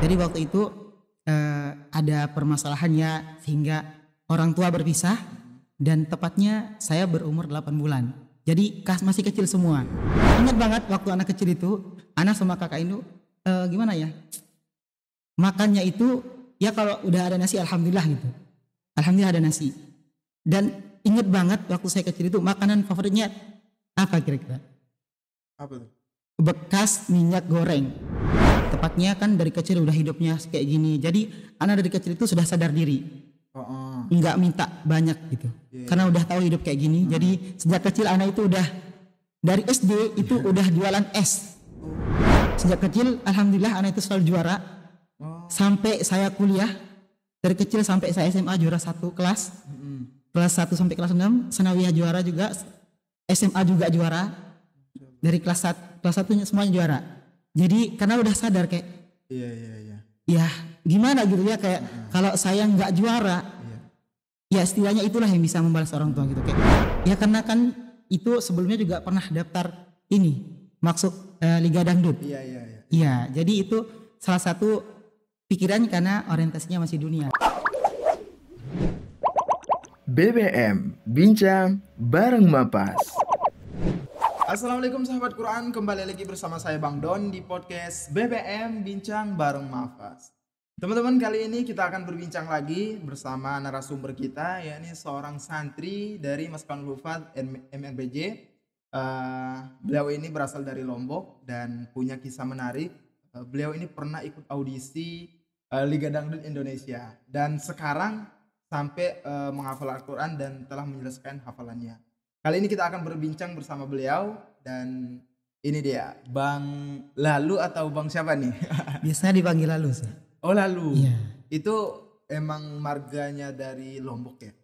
Jadi waktu itu ada permasalahannya sehingga orang tua berpisah dan tepatnya saya berumur 8 bulan. Jadi masih kecil semua. Ingat banget waktu anak kecil itu, anak sama kakak itu gimana ya? Makannya itu ya kalau udah ada nasi alhamdulillah gitu. Alhamdulillah ada nasi. Dan ingat banget waktu saya kecil itu makanan favoritnya apa kira-kira? Apa tuh? Bekas minyak goreng. Tepatnya kan dari kecil udah hidupnya kayak gini. Jadi anak dari kecil itu sudah sadar diri. Nggak minta banyak gitu. Karena udah tahu hidup kayak gini. Jadi sejak kecil anak itu udah dari SD itu udah jualan es. Sejak kecil alhamdulillah anak itu selalu juara. Sampai saya kuliah dari kecil sampai saya SMA juara 1 kelas. Kelas 1 sampai kelas 6 sanawiyah juara juga. SMA juga juara. Dari kelas 1 semuanya juara. Jadi karena udah sadar kayak ya gimana gitu ya kayak kalau saya nggak juara ya istilahnya itulah yang bisa membalas orang tua gitu kayak ya karena kan itu sebelumnya juga pernah daftar ini masuk Liga Dangdut. Iya jadi itu salah satu pikiran karena orientasinya masih dunia. BBM Bincang bareng Mapas. Assalamualaikum sahabat Quran, kembali lagi bersama saya Bang Don di podcast BBM Bincang bareng Mafas. Teman-teman, kali ini kita akan berbincang lagi bersama narasumber kita, yakni seorang santri dari Maskanul Hufadz MRBJ. Beliau ini berasal dari Lombok dan punya kisah menarik. Beliau ini pernah ikut audisi Liga Dangdut Indonesia dan sekarang sampai menghafal Al-Quran dan telah menyelesaikan hafalannya. Kali ini kita akan berbincang bersama beliau dan ini dia Bang Lalu atau Bang siapa nih? Biasanya dipanggil Lalu sih. Oh Lalu. Iya. Itu emang marganya dari Lombok ya?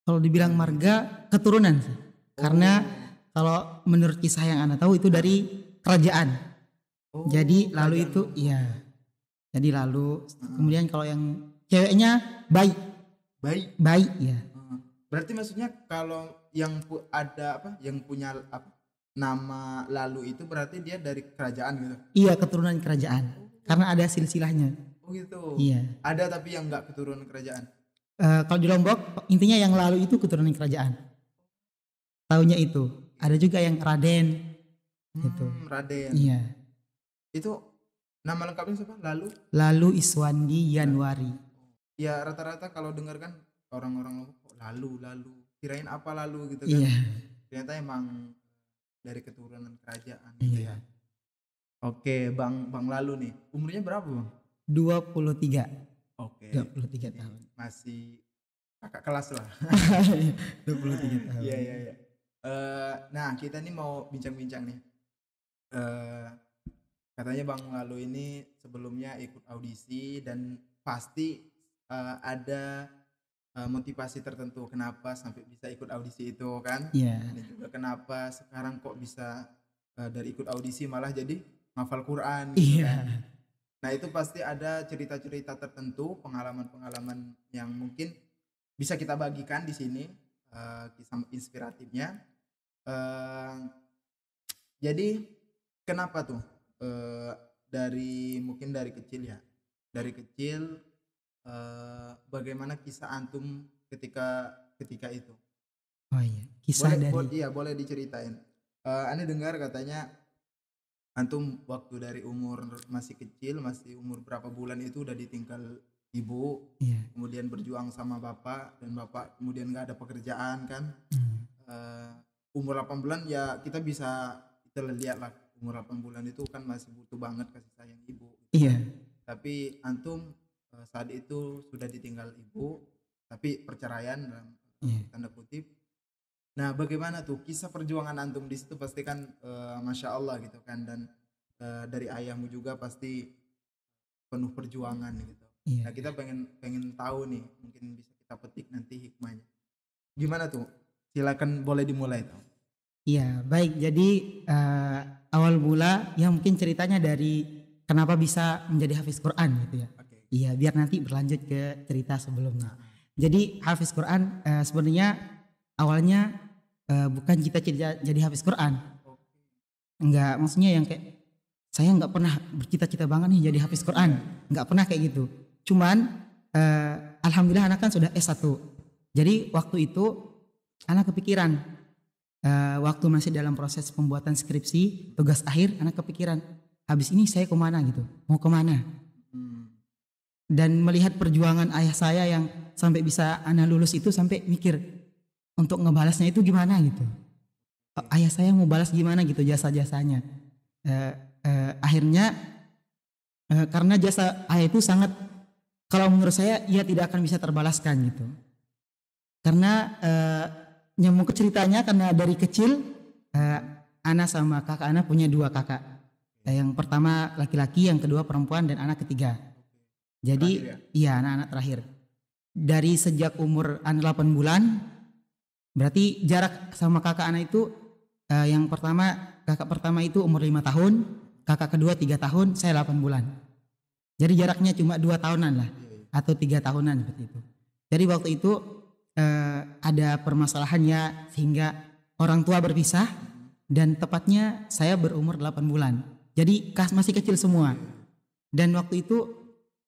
Kalau dibilang marga keturunan sih. Karena kalau menurut kisah yang Anda tahu itu dari kerajaan. Jadi Lalu itu iya. Jadi Lalu kemudian kalau yang ceweknya Baik ya. Berarti maksudnya kalau yang ada apa yang punya nama Lalu itu berarti dia dari kerajaan gitu. Iya, keturunan kerajaan. Karena ada silsilahnya. Oh gitu. Iya. Ada tapi yang enggak keturunan kerajaan. Kalau di Lombok intinya yang Lalu itu keturunan kerajaan. Taunya itu. Ada juga yang Raden gitu. Raden. Iya. Itu nama lengkapnya siapa? Lalu Iswandi Yanwari. Ya rata-rata kalau dengar kan orang-orang Lombok Lalu kirain apa Lalu gitu kan. Iya. Ternyata emang dari keturunan kerajaan gitu Iya. ya. Oke, Bang Lalu nih. Umurnya berapa, Bang? 23. Oke. 23 tahun. Masih kakak kelas lah. 23 tahun. Iya. Nah, kita nih mau bincang-bincang nih. Katanya Bang Lalu ini sebelumnya ikut audisi dan pasti ada motivasi tertentu kenapa sampai bisa ikut audisi itu kan. Iya. Dan juga kenapa sekarang kok bisa dari ikut audisi malah jadi hafal Quran gitu kan. Nah itu pasti ada cerita-cerita tertentu, pengalaman-pengalaman yang mungkin bisa kita bagikan di sini, kisah inspiratifnya. Jadi kenapa tuh mungkin dari kecil ya, bagaimana kisah antum ketika itu? Oh iya, kisah boleh diceritain. Anda dengar katanya antum waktu dari umur masih kecil, masih umur berapa bulan itu udah ditinggal ibu, kemudian berjuang sama bapak dan bapak kemudian nggak ada pekerjaan kan. Umur 8 bulan ya kita lihat lah umur 8 bulan itu kan masih butuh banget kasih sayang ibu. Iya. Tapi antum saat itu sudah ditinggal ibu, tapi perceraian dalam tanda kutip. Nah, bagaimana tuh kisah perjuangan antum di situ? Pasti kan masya Allah gitu kan, dan dari ayahmu juga pasti penuh perjuangan gitu. Iya. Nah, kita pengen tahu nih, mungkin bisa kita petik nanti hikmahnya. Gimana tuh? Silakan boleh dimulai tuh. Iya, baik. Jadi awal mula ya mungkin ceritanya dari kenapa bisa menjadi hafiz Quran gitu ya. Iya, biar nanti berlanjut ke cerita sebelumnya. Jadi hafiz Quran sebenarnya awalnya bukan cita-cita jadi hafiz Quran. Enggak, maksudnya yang kayak saya nggak pernah bercita-cita banget nih jadi hafiz Quran, nggak pernah kayak gitu. Cuman alhamdulillah anak kan sudah S1. Jadi waktu itu anak kepikiran, waktu masih dalam proses pembuatan skripsi tugas akhir, anak kepikiran habis ini saya kemana gitu, mau kemana. Dan melihat perjuangan ayah saya yang sampai bisa anak lulus itu, sampai mikir untuk ngebalasnya itu gimana gitu. Ayah saya mau balas gimana gitu jasa-jasanya. Akhirnya karena jasa ayah itu sangat, kalau menurut saya ia tidak akan bisa terbalaskan gitu. Karena nyambung ke ceritanya, karena dari kecil Ana sama kakak Ana punya 2 kakak. Yang pertama laki-laki, yang kedua perempuan, dan anak ketiga. Jadi iya, anak-anak terakhir. Dari sejak umur Ana 8 bulan, berarti jarak sama kakak Ana itu yang pertama, kakak pertama itu umur 5 tahun, kakak kedua 3 tahun, saya 8 bulan. Jadi jaraknya cuma 2 tahunan lah, atau 3 tahunan seperti itu. Jadi waktu itu ada permasalahannya sehingga orang tua berpisah, dan tepatnya saya berumur 8 bulan. Jadi masih kecil semua. Dan waktu itu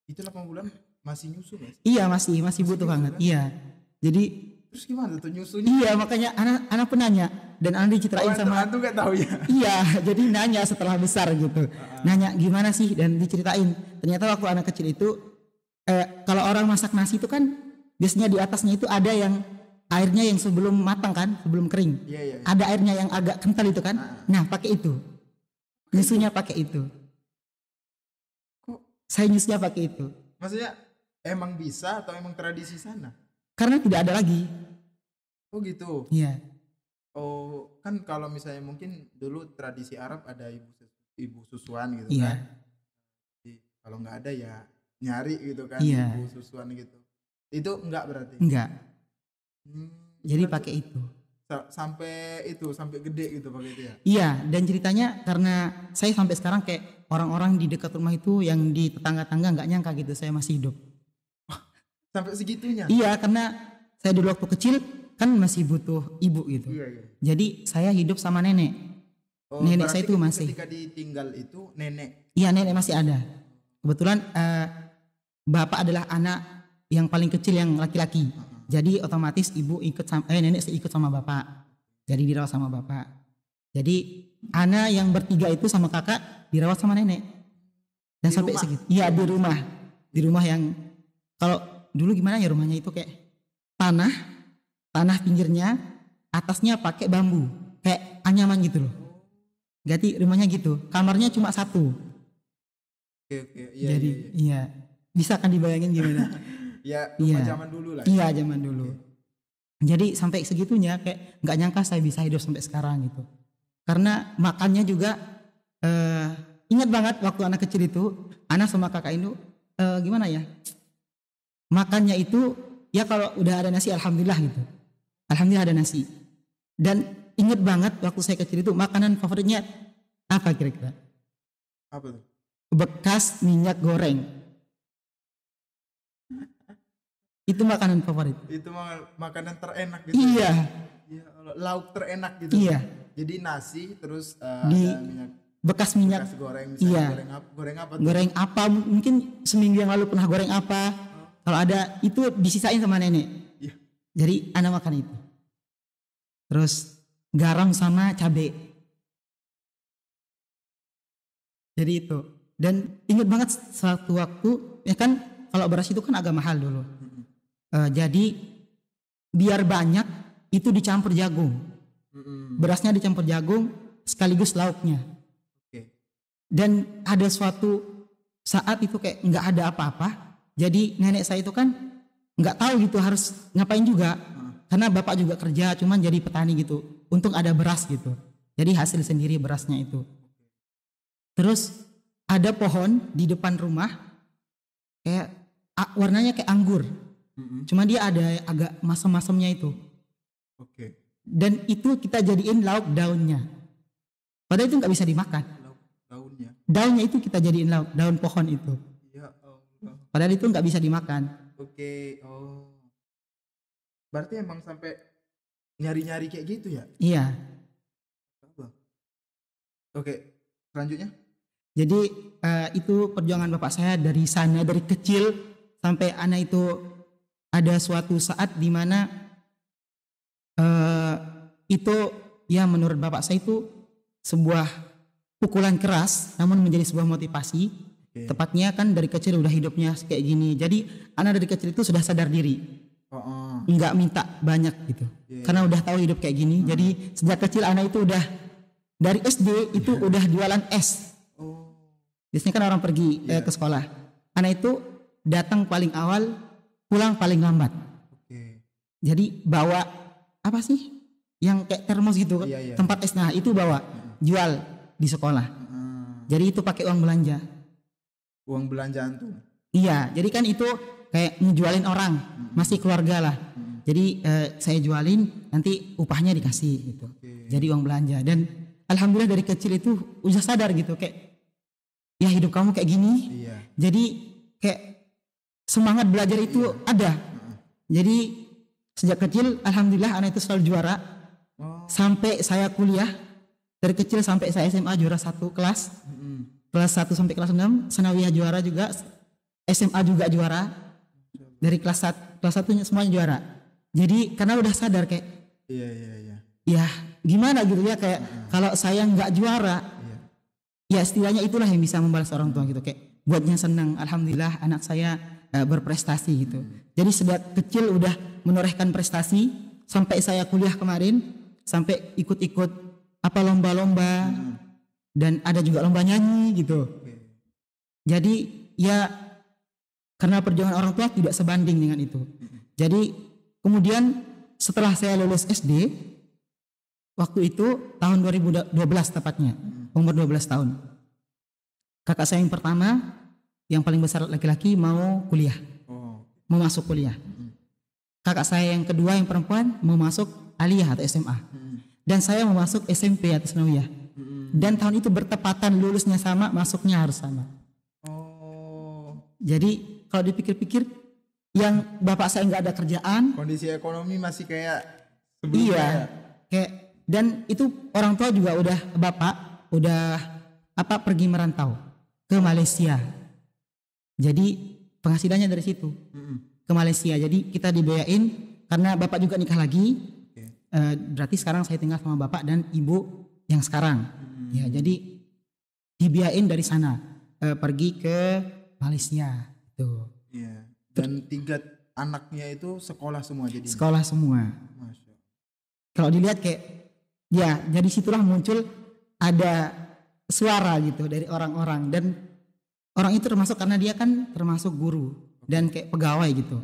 8 bulan masih nyusu Mas? Iya, masih butuh banget. Kan? Iya. Jadi terus gimana tuh nyusunya? Iya, makanya anak penanya, dan anak diceritain sama antum gak tahu ya. Iya, jadi nanya setelah besar gitu. Nanya gimana sih, dan diceritain. Ternyata waktu anak kecil itu kalau orang masak nasi itu kan biasanya di atasnya itu ada yang airnya yang sebelum matang kan, sebelum kering. Iya. Ada airnya yang agak kental itu kan. Nah, pakai itu. Nyusunya pakai itu. Saya nyusnya pakai itu. Maksudnya emang bisa atau emang tradisi sana? Karena tidak ada lagi. Oh gitu. Iya. Oh, kan kalau misalnya mungkin dulu tradisi Arab ada ibu susuan gitu iya. kan. Jadi kalau nggak ada ya nyari gitu kan, iya. Ibu susuan gitu. Itu enggak berarti? Enggak. Jadi pakai itu. Sampai gede gitu pakai itu ya? Iya, dan ceritanya karena saya sampai sekarang kayak orang-orang di dekat rumah itu, yang di tetangga-tangga nggak nyangka gitu saya masih hidup. Sampai segitunya? Iya, karena saya dulu waktu kecil kan masih butuh ibu gitu. Iya. Jadi saya hidup sama nenek. Nenek saya itu masih. Ketika ditinggal itu nenek? Iya, nenek masih ada. Kebetulan bapak adalah anak yang paling kecil yang laki-laki. Jadi otomatis ibu nenek ikut sama bapak. Jadi dirawat sama bapak. Jadi anak yang bertiga itu sama kakak dirawat sama nenek. Dan sampai segitu. Iya, di rumah. Di rumah yang, kalau dulu gimana ya rumahnya itu kayak tanah pinggirnya, atasnya pakai bambu. Kayak anyaman gitu loh. Jadi rumahnya gitu. Kamarnya cuma 1. Oke. Jadi iya. Bisa kan dibayangin gimana? Ya rumah zaman dulu lah. Iya, zaman dulu. Jadi sampai segitunya kayak nggak nyangka saya bisa hidup sampai sekarang gitu. Karena makannya juga ingat banget waktu anak kecil itu, anak sama kakak itu gimana ya? Makannya itu ya kalau udah ada nasi alhamdulillah gitu. Alhamdulillah ada nasi. Dan ingat banget waktu saya kecil itu makanan favoritnya apa kira-kira? Apa tuh? Bekas minyak goreng. Itu makanan favorit. Itu makanan terenak gitu. Iya. Ya, lauk terenak gitu. Iya. Jadi nasi terus di ada minyak, bekas goreng. Misalnya iya. Goreng apa tuh? Goreng apa? Mungkin seminggu yang lalu pernah goreng apa? Kalau ada itu disisain sama nenek. Iya. Jadi anak makan itu. Terus garam sama cabai. Jadi itu. Dan ingat banget suatu waktu, ya kan kalau beras itu kan agak mahal dulu. Jadi biar banyak itu dicampur jagung. Berasnya dicampur jagung sekaligus lauknya. Dan ada suatu saat itu kayak nggak ada apa-apa. Jadi nenek saya itu kan nggak tahu gitu harus ngapain juga. Karena bapak juga kerja, cuman jadi petani gitu. Untung ada beras gitu. Jadi hasil sendiri berasnya itu. Terus ada pohon di depan rumah kayak warnanya kayak anggur. Cuma dia ada agak masam-masamnya itu. Oke. Dan itu kita jadiin lauk daunnya. Padahal itu nggak bisa dimakan. Daunnya. Daunnya itu kita jadiin lauk, daun pohon itu. Ya Allah. Padahal itu nggak bisa dimakan. Oke. Oh. Berarti emang sampai nyari-nyari kayak gitu ya? Iya. Oke. Selanjutnya? Jadi itu perjuangan bapak saya dari sana, dari kecil sampai anak itu ada suatu saat di mana itu ya menurut bapak saya itu sebuah pukulan keras namun menjadi sebuah motivasi. Tepatnya kan dari kecil udah hidupnya kayak gini. Jadi anak dari kecil itu sudah sadar diri. Enggak minta banyak gitu. Karena udah tahu hidup kayak gini. Jadi sejak kecil anak itu udah dari SD itu udah jualan es. Biasanya kan orang pergi ke sekolah. Anak itu datang paling awal, pulang paling lambat. Jadi bawa apa sih? Yang kayak termos gitu, tempat es. Nah itu bawa, jual di sekolah. Jadi itu pakai uang belanja. Uang belanjaan tuh? Iya, jadi kan itu kayak ngejualin orang, masih keluarga lah. Jadi saya jualin, nanti upahnya dikasih gitu. Jadi uang belanja. Dan alhamdulillah dari kecil itu udah sadar gitu, kayak ya hidup kamu kayak gini. Jadi kayak semangat belajar itu ada. Jadi sejak kecil alhamdulillah anak itu selalu juara. Sampai saya kuliah, dari kecil sampai saya SMA juara 1 kelas. Kelas 1 sampai kelas 6 sanawiyah juara juga, SMA juga juara. Dari kelas 1 semuanya juara. Jadi karena udah sadar kayak ya gimana gitu ya, kayak kalau saya nggak juara ya setidaknya itulah yang bisa membalas orang tua gitu, kayak buatnya senang. Alhamdulillah anak saya berprestasi gitu. Jadi sejak kecil udah menorehkan prestasi sampai saya kuliah kemarin, sampai ikut-ikut apa lomba-lomba. Dan ada juga lomba nyanyi gitu. Jadi ya karena perjuangan orang tua tidak sebanding dengan itu. Jadi kemudian setelah saya lulus SD, waktu itu tahun 2012 tepatnya, umur 12 tahun. Kakak saya yang pertama, yang paling besar laki-laki mau kuliah. Mau masuk kuliah. Kakak saya yang kedua yang perempuan mau masuk aliyah atau SMA. Dan saya mau masuk SMP atau sanawiyah. Dan tahun itu bertepatan lulusnya sama, masuknya harus sama. Jadi kalau dipikir-pikir, yang bapak saya nggak ada kerjaan, kondisi ekonomi masih kayak sebelumnya. Kayak, dan itu orang tua juga bapak udah pergi merantau ke Malaysia. Jadi penghasilannya dari situ ke Malaysia. Jadi kita dibiayain karena bapak juga nikah lagi. Berarti sekarang saya tinggal sama bapak dan ibu yang sekarang. Ya, jadi dibiayain dari sana pergi ke Malaysia itu. Dan 3 anaknya itu sekolah semua jadi. Sekolah semua. Kalau dilihat kayak ya, jadi situlah muncul ada suara gitu dari orang-orang, dan orang itu termasuk karena dia kan termasuk guru dan kayak pegawai gitu.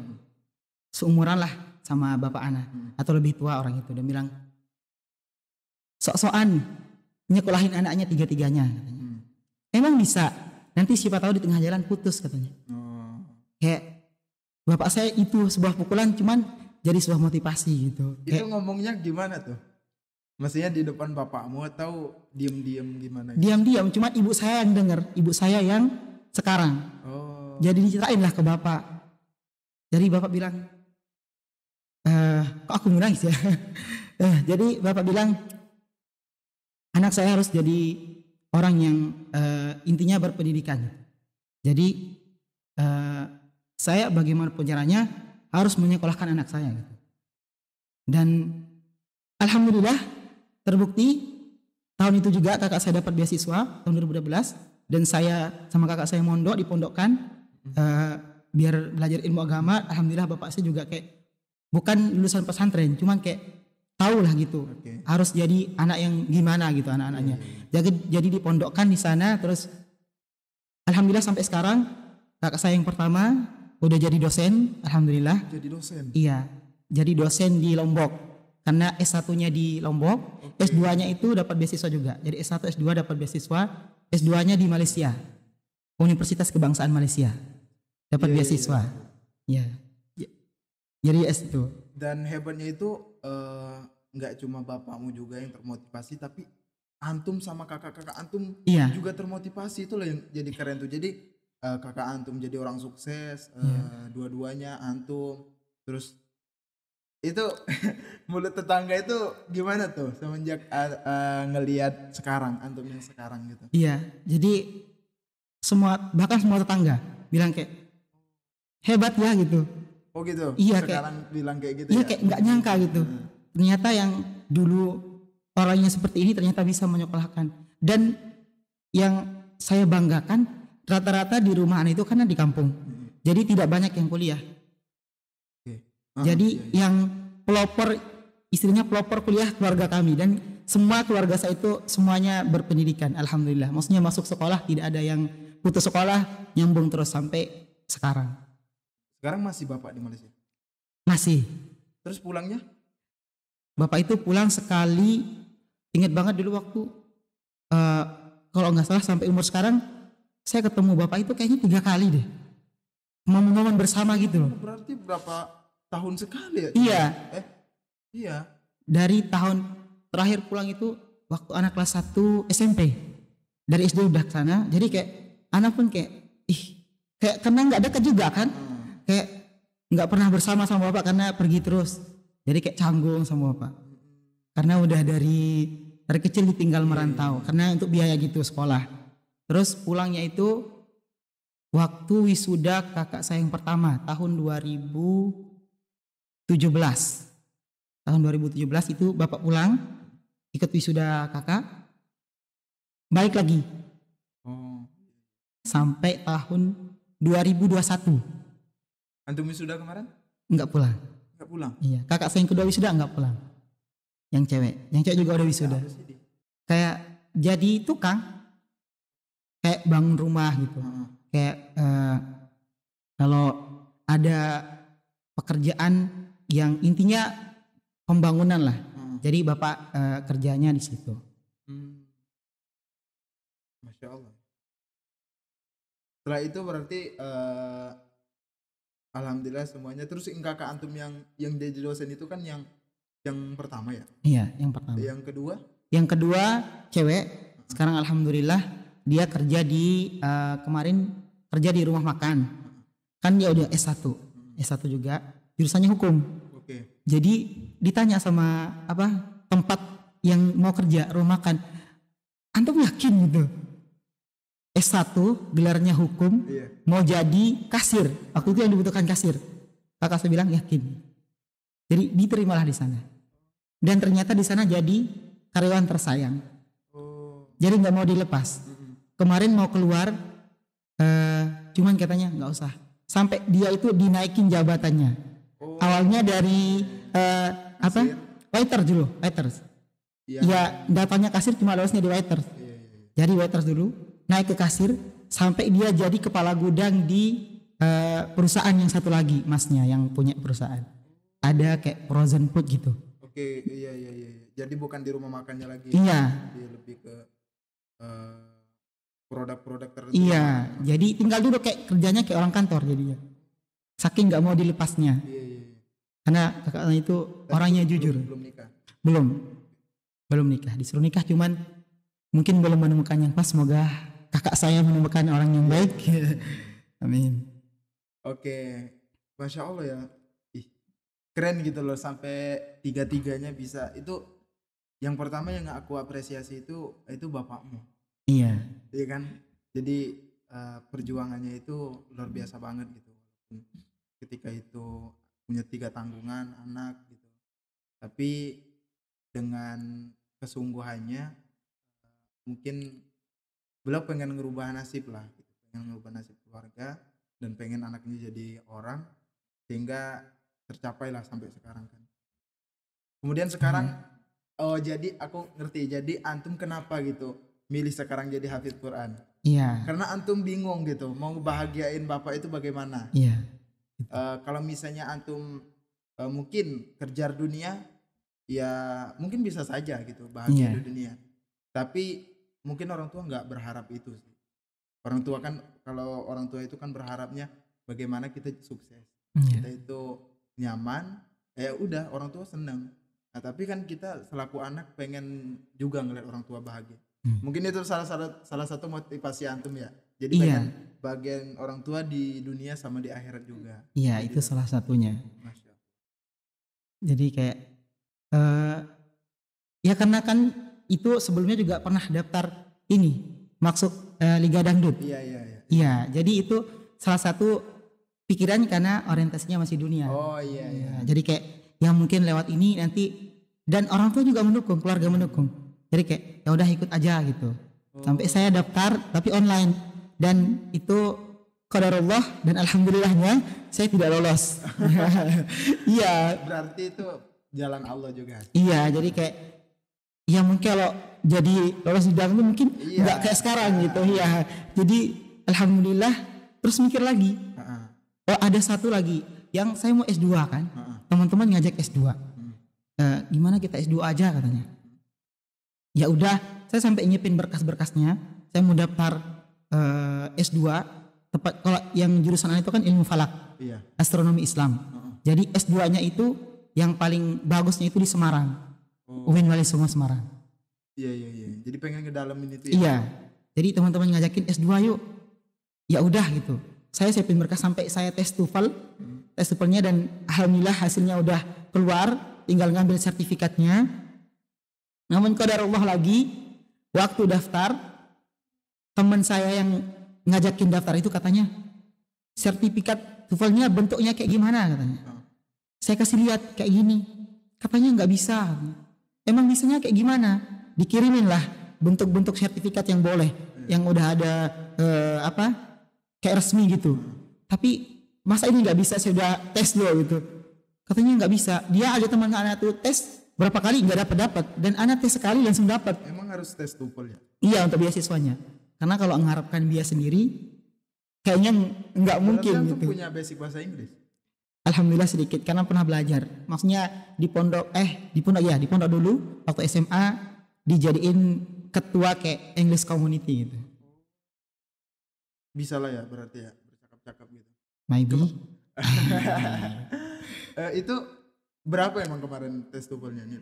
Seumuran lah sama bapak anak atau lebih tua orang itu, dan bilang sok-sokan nyekolahin anaknya 3-3-nya katanya. Emang bisa, nanti siapa tahu di tengah jalan putus katanya. Kayak bapak saya itu sebuah pukulan, cuman jadi sebuah motivasi gitu. Itu kayak, ngomongnya gimana tuh? Maksudnya di depan bapakmu atau diam-diam gimana? Diam-diam, cuman ibu saya yang dengar, ibu saya yang sekarang. Jadi diceritain lah ke bapak. Jadi bapak bilang, kok aku nangis ya? Jadi bapak bilang, anak saya harus jadi orang yang intinya berpendidikan. Jadi saya bagaimanapun caranya harus menyekolahkan anak saya gitu. Dan alhamdulillah terbukti tahun itu juga kakak saya dapat beasiswa tahun 2012, dan saya sama kakak saya mondok dipondokkan biar belajar ilmu agama. Alhamdulillah bapak saya juga kayak bukan lulusan pesantren, cuman kayak tahu lah gitu, harus jadi anak yang gimana gitu anak-anaknya. Jadi dipondokkan di sana, terus alhamdulillah sampai sekarang kakak saya yang pertama udah jadi dosen, alhamdulillah. Jadi dosen? Iya, jadi dosen di Lombok. Karena S1-nya di Lombok, S2-nya itu dapat beasiswa juga. Jadi S1, S2 dapat beasiswa, S2-nya di Malaysia, Universitas Kebangsaan Malaysia, dapat beasiswa. Ya. Jadi S itu. Dan hebatnya itu nggak cuma bapakmu juga yang termotivasi, tapi antum sama kakak-kakak antum juga termotivasi. Itu loh yang jadi keren tuh. Jadi kakak antum jadi orang sukses, dua-duanya antum. Terus itu mulut tetangga itu gimana tuh semenjak ngelihat sekarang antum yang sekarang gitu? Iya, jadi bahkan semua tetangga bilang kayak hebat ya gitu. Oh gitu. Iya, sekarang bilang kayak gitu. Iya ya? kayak nggak nyangka gitu. Ternyata yang dulu orangnya seperti ini ternyata bisa menyekolahkan. Dan yang saya banggakan rata-rata di rumahan itu karena di kampung. Jadi tidak banyak yang kuliah. Jadi yang pelopor, istrinya pelopor kuliah keluarga kami, dan semua keluarga saya itu semuanya berpendidikan, alhamdulillah. Maksudnya masuk sekolah, tidak ada yang putus sekolah, nyambung terus sampai sekarang. Sekarang masih bapak di Malaysia? Masih. Terus pulangnya? Bapak itu pulang sekali, ingat banget dulu waktu kalau nggak salah sampai umur sekarang saya ketemu bapak itu kayaknya 3 kali deh, momen-momen bersama gitu loh. Berarti berapa tahun sekali ya? Iya. Iya. Dari tahun terakhir pulang itu waktu anak kelas 1 SMP. Dari SD udah kesana. Jadi kayak anak pun kayak kayak karena nggak dekat juga kan. Kayak nggak pernah bersama sama bapak karena pergi terus. Jadi kayak canggung sama bapak. Karena udah dari kecil ditinggal merantau. Karena untuk biaya gitu sekolah. Terus pulangnya itu waktu wisuda kakak saya yang pertama tahun 2017. Tahun 2017 itu bapak pulang ikut wisuda kakak, balik lagi sampai tahun 2021. Antum wisuda kemarin? Enggak pulang. Enggak pulang? Iya, kakak saya yang kedua wisuda enggak pulang. Yang cewek juga udah wisuda. Kayak jadi tukang, kayak bangun rumah gitu. Kayak kalau ada pekerjaan yang intinya pembangunan lah. Jadi bapak kerjanya di situ. Masya Allah. Setelah itu berarti alhamdulillah semuanya. Terus kakak antum yang jadi dosen itu kan yang pertama ya? Iya, yang pertama. Yang kedua? Yang kedua cewek. Sekarang alhamdulillah dia kerja di kemarin kerja di rumah makan. Kan dia udah S1 juga. Jurusannya hukum. Oke. Jadi ditanya sama tempat yang mau kerja rumah makan, antum yakin gitu? S1 gelarnya hukum, mau jadi kasir. Waktu itu yang dibutuhkan kasir. Kakak saya bilang yakin. Jadi diterimalah di sana. Dan ternyata di sana jadi karyawan tersayang. Jadi nggak mau dilepas. Kemarin mau keluar, cuman katanya nggak usah. Sampai dia itu dinaikin jabatannya. Awalnya dari waiter dulu, waiters. Ya datanya kasir cuma lolosnya di waiters. Jadi waiters dulu, naik ke kasir sampai dia jadi kepala gudang di perusahaan yang satu lagi, masnya yang punya perusahaan. Ada kayak frozen food gitu. Oke, iya. Jadi bukan di rumah makannya lagi. Iya. Dia lebih ke produk-produk tertentu. Iya, jadi tinggal duduk kayak kerjanya kayak orang kantor jadinya. Saking nggak mau dilepasnya. Iya. Karena kakaknya itu orangnya jujur. Belum nikah. Belum nikah. Disuruh nikah cuman mungkin belum menemukan yang pas. Semoga kakak saya menemukan orang yang baik. Amin. Oke, Masya Allah ya. Keren gitu loh sampai tiga-tiganya bisa. Itu yang pertama yang aku apresiasi itu bapakmu. Iya. Iya kan. Jadi perjuangannya itu luar biasa banget gitu. Ketika itu punya 3 tanggungan anak gitu. Tapi dengan kesungguhannya mungkin beliau pengen ngerubah nasib lah gitu. Pengen ngerubah nasib keluarga dan pengen anaknya jadi orang sehingga tercapai lah sampai sekarang kan. Kemudian sekarang jadi aku ngerti, jadi antum kenapa gitu milih sekarang jadi hafidz Quran? Iya. Karena antum bingung gitu mau ngebahagiain bapak itu bagaimana? Iya. Kalau misalnya antum mungkin kejar dunia, ya mungkin bisa saja gitu bahagia di dunia. Tapi mungkin orang tua nggak berharap itu sih. Orang tua kan, kalau orang tua itu kan berharapnya bagaimana kita sukses, kita itu nyaman, ya udah orang tua seneng. Nah tapi kan kita selaku anak pengen juga ngeliat orang tua bahagia. Mungkin itu salah satu motivasi antum ya. Jadi bagian orang tua di dunia sama di akhirat juga. Iya, itu salah satunya. Masya Allah. Jadi kayak ya karena kan itu sebelumnya juga pernah daftar ini masuk Liga Dangdut. Iya. Iya, jadi itu salah satu pikiran karena orientasinya masih dunia. Oh iya. Jadi kayak ya mungkin lewat ini nanti, dan orang tua juga mendukung, keluarga mendukung. Jadi kayak ya udah ikut aja gitu. Sampai saya daftar tapi online, dan itu qadarullah, dan alhamdulillahnya saya tidak lolos. Iya. Berarti itu jalan Allah juga. Iya, jadi kayak ya mungkin kalau jadi lolos di dalam itu mungkin nggak kayak sekarang gitu. Iya. Jadi alhamdulillah, terus mikir lagi. Oh ada satu lagi yang saya mau S2 kan. Teman-teman ngajak S2. Gimana kita S2 aja katanya. Ya udah, saya sampai nyiapin berkas-berkasnya. Saya mau daftar S2, tepat kalau yang jurusan itu kan ilmu falak, astronomi Islam. Jadi S2-nya itu yang paling bagusnya itu di Semarang, UIN Wali Songo Semarang. Iya. Jadi pengen ngedalamin itu. Iya. Jadi teman-teman ngajakin S2 yuk. Ya udah gitu. Saya siapin berkas sampai saya tes TOEFL-nya, dan alhamdulillah hasilnya udah keluar, tinggal ngambil sertifikatnya. Namun qadarullah lagi, waktu daftar, teman saya yang ngajakin daftar itu katanya sertifikat TOEFL-nya bentuknya kayak gimana katanya. Saya kasih lihat kayak gini, katanya nggak bisa. Emang bisanya kayak gimana? Dikirimin lah bentuk-bentuk sertifikat yang boleh, yang udah ada kayak resmi gitu. Tapi masa ini nggak bisa, saya udah tes loh gitu. Katanya nggak bisa. Dia ada teman anak tuh tes berapa kali nggak dapat, dan anak tes sekali langsung dapat. Emang harus tes TOEFL ya? Iya, untuk beasiswanya. Karena kalau mengharapkan biaya sendiri kayaknya nggak mungkin gitu. Punya basic bahasa Inggris? Alhamdulillah sedikit, karena pernah belajar. Maksudnya di pondok dulu waktu SMA dijadiin ketua kayak English community gitu. Bisa lah ya berarti ya, bercakap-cakap gitu. Maybe. Itu berapa emang kemarin tes TOEFL-nya?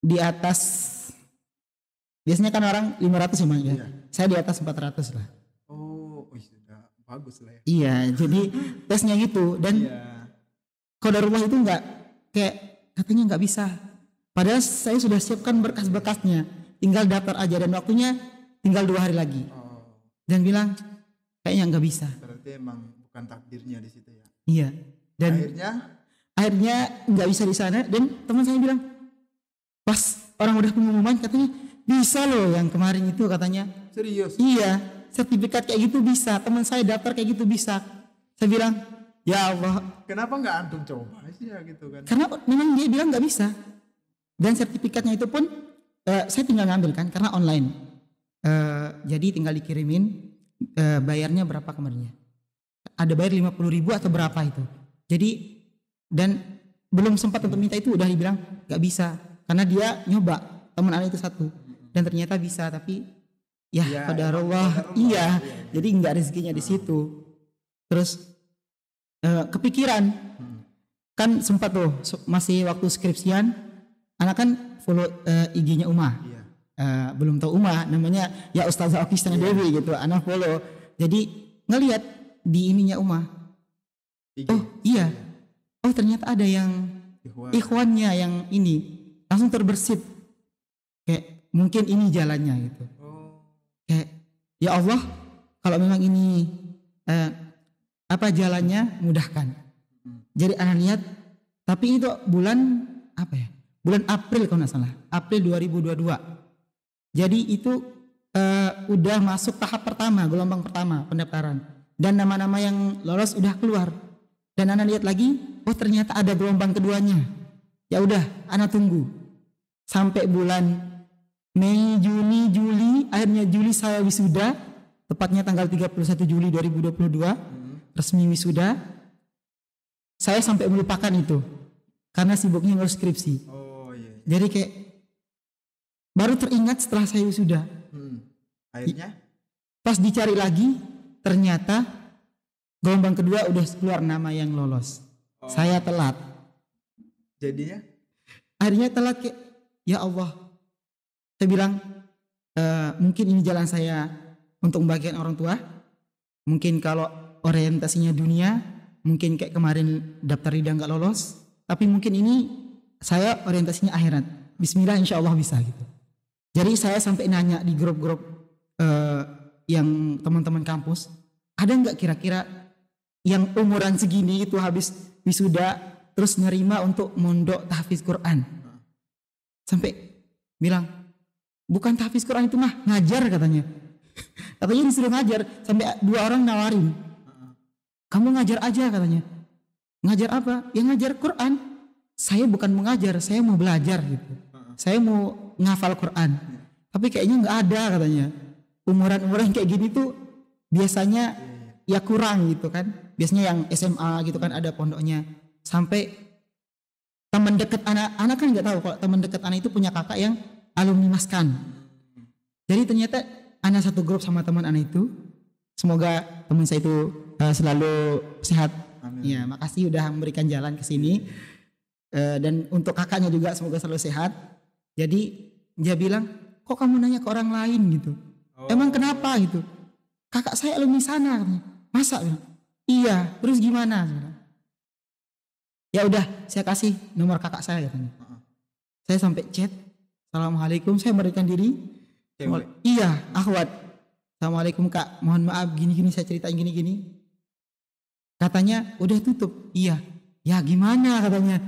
Di atas, biasanya kan orang 500 emang ya. Saya di atas 400 lah. Oh, sudah bagus lah ya. Iya, jadi tesnya gitu, dan qadarullah itu nggak kayak katanya nggak bisa. Padahal saya sudah siapkan berkas-berkasnya, tinggal daftar aja, dan waktunya tinggal 2 hari lagi. Dan bilang kayaknya nggak bisa. Berarti emang bukan takdirnya di situ ya. Iya. Dan akhirnya nggak bisa di sana, dan teman saya bilang pas orang udah pengumuman katanya bisa loh yang kemarin itu katanya. Serius? Iya, sertifikat kayak gitu bisa. Teman saya daftar kayak gitu bisa. Saya bilang ya Allah. Kenapa nggak antum coba sih ya gitu kan? Karena memang dia bilang nggak bisa. Dan sertifikatnya itu pun saya tinggal ngambil kan karena online. Jadi tinggal dikirimin, bayarnya berapa kemarinnya? Ada bayar 50.000 atau berapa itu. Jadi dan belum sempat untuk minta itu udah dibilang nggak bisa, karena dia nyoba teman anak itu satu dan ternyata bisa, tapi ya qadarullah. Iya. Jadi nggak rezekinya di situ. Terus kepikiran kan sempat tuh masih waktu skripsian, anak kan follow IG-nya Uma. Belum tahu Uma, namanya ya Ustazah Oki Setengah Dewi gitu, anak follow. Jadi ngelihat di ininya Uma, oh iya, oh ternyata ada yang ikhwannya yang ini, langsung terbersit kayak mungkin ini jalannya gitu. Kayak ya Allah, kalau memang ini jalannya mudahkan. Jadi anak lihat, tapi itu bulan apa ya? Bulan April kalau nggak salah, April 2022. Jadi itu udah masuk tahap pertama, gelombang pertama pendaftaran, dan nama-nama yang lolos udah keluar. Dan anak lihat lagi, oh ternyata ada gelombang keduanya. Ya udah, anak tunggu sampai bulan Mei, Juni, Juli. Akhirnya Juli saya wisuda, tepatnya tanggal 31 Juli 2022 resmi wisuda. Saya sampai melupakan itu karena sibuknya ngurus skripsi. Jadi kayak baru teringat setelah saya wisuda. Akhirnya pas dicari lagi, ternyata gelombang kedua udah keluar nama yang lolos. Saya telat. Jadinya? Akhirnya telat kayak ya Allah. Saya bilang mungkin ini jalan saya untuk membagikan orang tua. Mungkin kalau orientasinya dunia, mungkin kayak kemarin daftar Rida nggak lolos. Tapi mungkin ini saya orientasinya akhirat. Bismillah, insya Allah bisa gitu. Jadi saya sampai nanya di grup-grup yang teman-teman kampus, ada nggak kira-kira yang umuran segini itu habis wisuda terus nerima untuk mondok tahfiz Quran? Sampai bilang, bukan tahfiz Quran itu mah, ngajar katanya. Katanya disuruh ngajar, sampai 2 orang nawarin. Kamu ngajar aja katanya. Ngajar apa? Ya ngajar Quran. Saya bukan mengajar, saya mau belajar gitu. Saya mau ngafal Quran. Tapi kayaknya nggak ada katanya. Umuran-umuran kayak gini tuh biasanya ya kurang gitu kan. Biasanya yang SMA gitu kan ada pondoknya. Sampai teman dekat anak kan nggak tahu kalau teman dekat anak itu punya kakak yang alumni Maskan. Jadi ternyata anak satu grup sama teman anak itu. Semoga teman saya itu selalu sehat. Amin. Ya, makasih udah memberikan jalan ke sini. Dan untuk kakaknya juga semoga selalu sehat. Jadi dia bilang, kok kamu nanya ke orang lain gitu? Emang kenapa gitu? Kakak saya alumni sana katanya. Masa? Iya, terus gimana? Ya udah, saya kasih nomor kakak saya katanya. Saya sampai chat, Assalamualaikum, saya memberikan diri. Iya, akhwat. Assalamualaikum kak, mohon maaf gini-gini saya ceritain gini-gini. Katanya udah tutup. Iya, ya gimana katanya.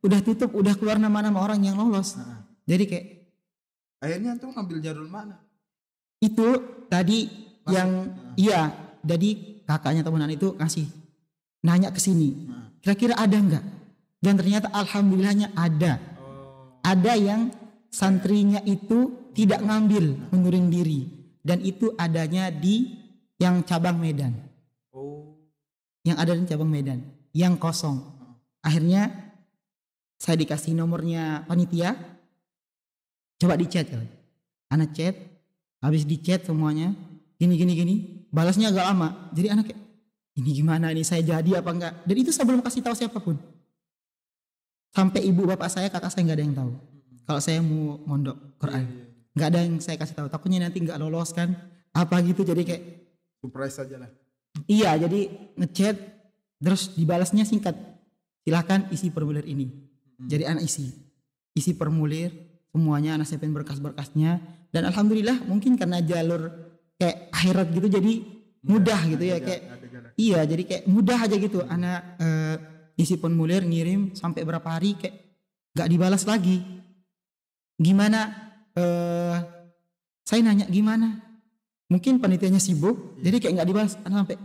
Udah tutup, udah keluar nama-nama orang yang lolos. Jadi kayak akhirnya tuh ngambil jalur mana? itu tadi yang iya, jadi kakaknya temenan itu ngasih nanya ke sini. Kira-kira ada enggak? Dan ternyata alhamdulillahnya ada. Ada yang santrinya itu tidak ngambil, menguring diri, dan itu adanya di yang cabang Medan. Yang ada di cabang Medan, yang kosong. Akhirnya saya dikasih nomornya panitia. Coba di chat kan. Anak chat, habis di chat semuanya gini. Balasnya agak lama. Jadi anak kayak, ini gimana ini, saya jadi apa enggak? Dan itu saya belum kasih tahu siapapun. Sampai ibu bapak saya, kakak saya nggak ada yang tahu. Kalau saya mau mondok Quran, nggak ada yang saya kasih tahu. Takutnya nanti nggak lolos kan, apa gitu. Jadi kayak surprise aja lah. iya, jadi ngechat terus dibalasnya singkat. Silahkan isi formulir ini. Jadi anak isi formulir semuanya, anak siapin berkas-berkasnya. Dan alhamdulillah mungkin karena jalur kayak akhirat gitu jadi mudah gitu ya kayak iya, jadi kayak mudah aja gitu. Anak isi formulir ngirim sampai berapa hari kayak nggak dibalas lagi. Gimana? Saya nanya gimana? Mungkin panitianya sibuk, jadi kayak nggak dibalas. Sampai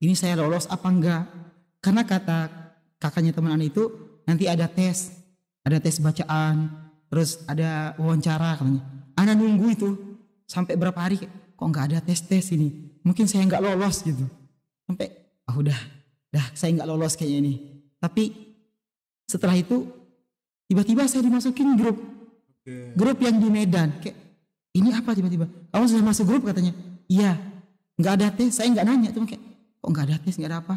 ini saya lolos apa enggak? Karena kata kakaknya teman anak itu nanti ada tes bacaan, terus ada wawancara katanya. Anak nunggu itu sampai berapa hari, kok nggak ada tes ini? Mungkin saya nggak lolos gitu. Sampai udah saya nggak lolos kayaknya ini. Tapi setelah itu tiba-tiba saya dimasukin grup yang di Medan. Kayak ini apa tiba-tiba? Kamu sudah masuk grup katanya? Iya. Nggak ada tes, saya nggak nanya. Cuma kayak kok nggak ada tes, nggak ada apa?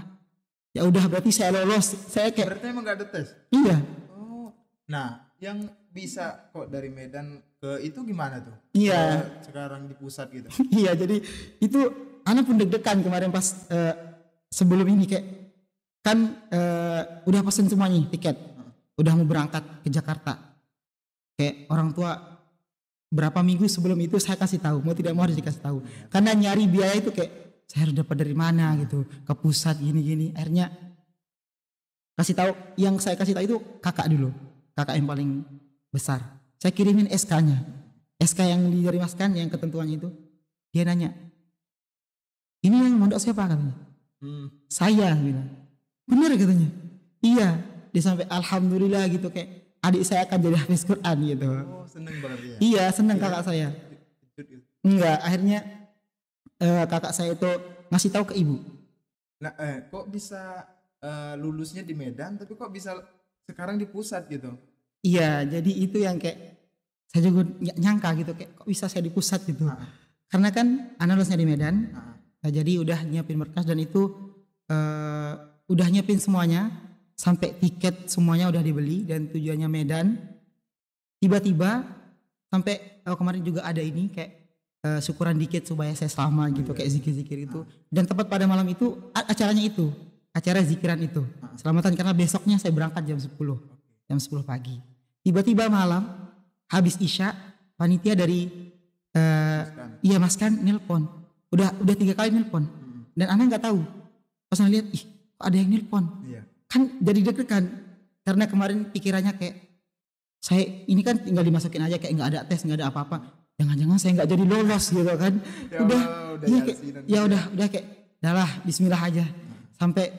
Ya udah berarti saya lolos. Saya kayak berarti emang nggak ada tes? Iya. Nah, yang bisa kok dari Medan ke itu gimana tuh? Iya. Sekarang di pusat gitu. Iya, jadi itu anak pun deg-degan kemarin pas sebelum ini kayak kan udah pesen semuanya tiket, udah mau berangkat ke Jakarta. Kayak orang tua berapa minggu sebelum itu saya kasih tahu, mau tidak mau harus dikasih tahu. Karena nyari biaya itu kayak saya harus dapat dari mana gitu, ke pusat gini. Akhirnya kasih tahu, yang saya kasih tahu itu kakak dulu, kakak yang paling besar. Saya kirimin SK-nya, SK yang dari Maskan yang ketentuannya itu. Dia nanya, ini yang mondok siapa katanya? Saya bilang. Bener katanya. Iya. Dia sampai alhamdulillah gitu kayak adik saya akan jadi hafiz Quran gitu. Oh, seneng banget ya. Iya, seneng kakak saya. Enggak, akhirnya kakak saya itu ngasih tahu ke ibu. Nah, kok bisa lulusnya di Medan tapi kok bisa sekarang di pusat gitu? Iya, jadi itu yang kayak saya juga nyangka gitu kayak kok bisa saya di pusat gitu. Karena kan analusnya di Medan. Nah, jadi udah nyiapin berkas dan itu udah nyiapin semuanya sampai tiket semuanya udah dibeli dan tujuannya Medan. Tiba-tiba sampai kemarin juga ada ini kayak syukuran dikit supaya saya selamat gitu, kayak zikir-zikir itu. Dan tepat pada malam itu acaranya itu, acara zikiran itu. Selamatan karena besoknya saya berangkat jam 10 pagi. Tiba-tiba malam habis Isya, panitia dari iya Mas Kan nelpon. Udah 3 kali nelpon. Dan Ana nggak tahu. Pas Ana lihat, ih kok ada yang nelpon. Iya. Kan jadi deg-degan. Karena kemarin pikirannya kayak saya ini kan tinggal dimasukin aja kayak nggak ada tes, nggak ada apa-apa. Jangan-jangan saya nggak jadi lolos gitu kan. udah iya kayak, ya udah kayak udahlah bismillah aja. Sampai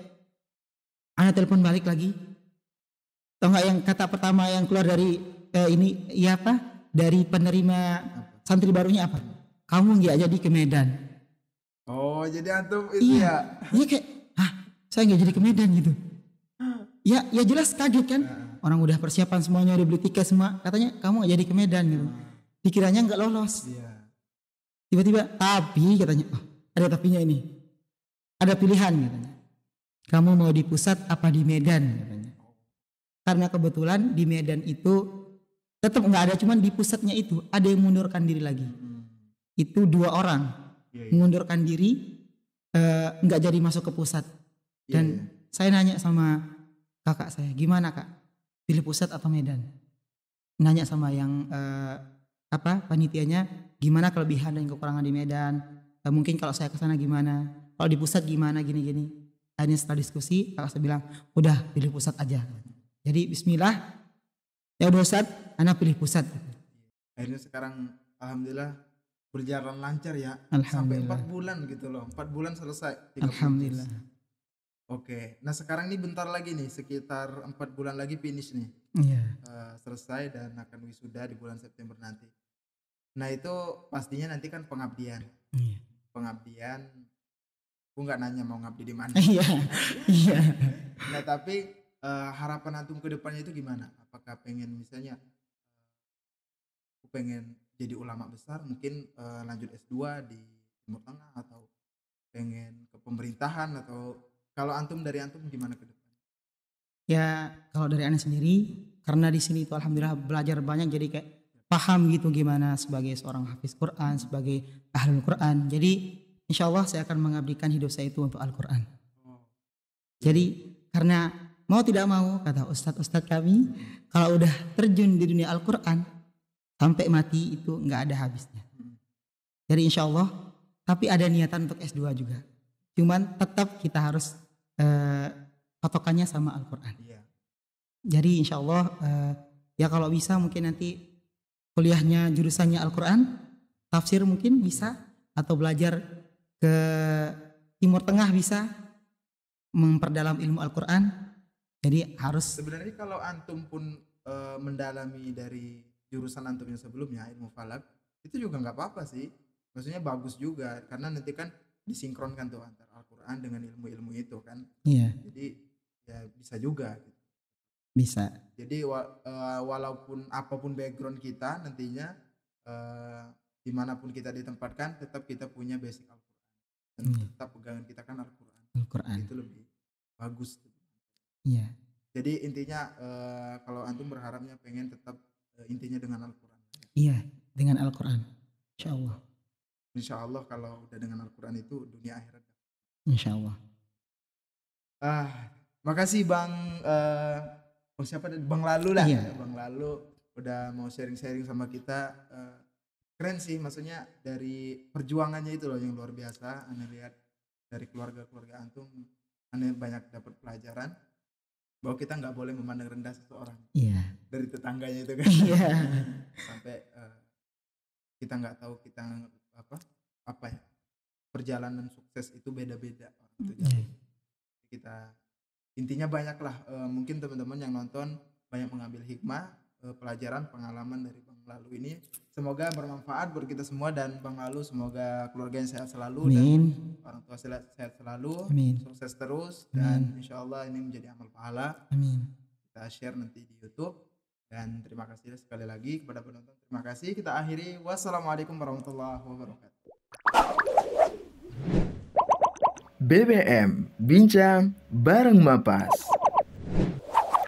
Ana telepon balik lagi. Tahu nggak yang kata pertama yang keluar dari ini iya apa? Dari penerima santri barunya apa? Kamu nggak jadi ke Medan. Oh jadi antum itu ya? Iya kayak, saya nggak jadi ke Medan gitu. Ya jelas kaget kan. Orang udah persiapan semuanya, udah beli tiket semua. Katanya kamu nggak jadi ke Medan gitu. Dikiranya nggak lolos. Tiba-tiba tapi katanya, ada tapinya ini. Ada pilihan katanya. Kamu mau di pusat apa di Medan katanya. Karena kebetulan di Medan itu tetap nggak ada, cuman di pusatnya itu ada yang mundurkan diri lagi. Itu 2 orang mengundurkan diri, nggak jadi masuk ke pusat. Dan saya nanya sama kakak saya, gimana kak, pilih pusat atau Medan? Nanya sama yang panitianya, gimana kelebihan dan kekurangan di Medan? Mungkin kalau saya kesana gimana? Kalau di pusat gimana gini-gini? Akhirnya setelah diskusi, kakak saya bilang, udah pilih pusat aja. Jadi bismillah, ya udah Ustaz, anak pilih pusat. Akhirnya sekarang alhamdulillah berjalan lancar ya. Sampai 4 bulan gitu loh. 4 bulan selesai. Alhamdulillah. Oke. Nah sekarang ini bentar lagi nih, sekitar 4 bulan lagi finish nih. Iya. Selesai dan akan wisuda di bulan September nanti. Nah itu pastinya nanti kan pengabdian. Iya. Pengabdian. Aku nggak nanya mau ngabdi di mana. Iya. Nah tapi harapan antum ke depannya itu gimana? Apakah pengen misalnya aku pengen jadi ulama besar, mungkin lanjut S2 di Timur Tengah, atau pengen ke pemerintahan, atau kalau antum dari antum gimana ke depan? Ya kalau dari Ana sendiri, karena di sini itu alhamdulillah belajar banyak, jadi kayak paham gitu gimana sebagai seorang hafiz Quran, sebagai ahlul Quran. Jadi insya Allah saya akan mengabdikan hidup saya itu untuk Al-Quran. Jadi karena mau tidak mau, kata ustadz-ustadz kami, kalau udah terjun di dunia Al-Quran sampai mati itu nggak ada habisnya. Jadi insya Allah, tapi ada niatan untuk S2 juga. Cuman tetap kita harus patokannya sama Al-Quran. Jadi insya Allah ya kalau bisa mungkin nanti kuliahnya jurusannya Al-Quran, tafsir mungkin bisa, atau belajar ke Timur Tengah bisa, memperdalam ilmu Al-Quran. Jadi harus, sebenarnya kalau antum pun mendalami dari jurusan antum yang sebelumnya, ilmu falak, itu juga nggak apa-apa sih. Maksudnya bagus juga, karena nanti kan disinkronkan tuh antara Al-Quran dengan ilmu-ilmu itu kan. Iya. Jadi ya bisa juga. Bisa. Jadi walaupun apapun background kita nantinya, dimanapun kita ditempatkan, tetap kita punya basic Al-Quran. Dan tetap pegangan kita kan Al-Quran. Itu lebih bagus. Iya. Jadi intinya kalau antum berharapnya pengen tetap intinya dengan Al-Quran. Iya, dengan Al-Quran. Insya Allah. Insya Allah kalau udah dengan Al-Quran itu dunia akhirat. Insya Allah. Makasih Bang Bang Lalu lah. Iya. Bang Lalu udah mau sharing-sharing sama kita. Keren sih, maksudnya dari perjuangannya itu loh yang luar biasa. Anda lihat dari keluarga-keluarga antum, Anda banyak dapat pelajaran bahwa kita nggak boleh memandang rendah seseorang. Iya. Dari tetangganya itu kan. Iya. Sampai kita nggak tahu kita apa ya, perjalanan sukses itu beda-beda. Kita intinya banyaklah, mungkin teman-teman yang nonton banyak mengambil hikmah, pelajaran, pengalaman dari Bang Lalu ini. Semoga bermanfaat buat kita semua, dan Bang Lalu semoga keluarganya sehat selalu. Amin. Dan orang tua sehat selalu. Amin. Sukses terus. Amin. Dan insya Allah ini menjadi amal pahala. Amin. Kita share nanti di YouTube. Dan terima kasih sekali lagi kepada penonton. Terima kasih. Kita akhiri. Wassalamualaikum warahmatullahi wabarakatuh. BBM Bincang Bareng Mapas.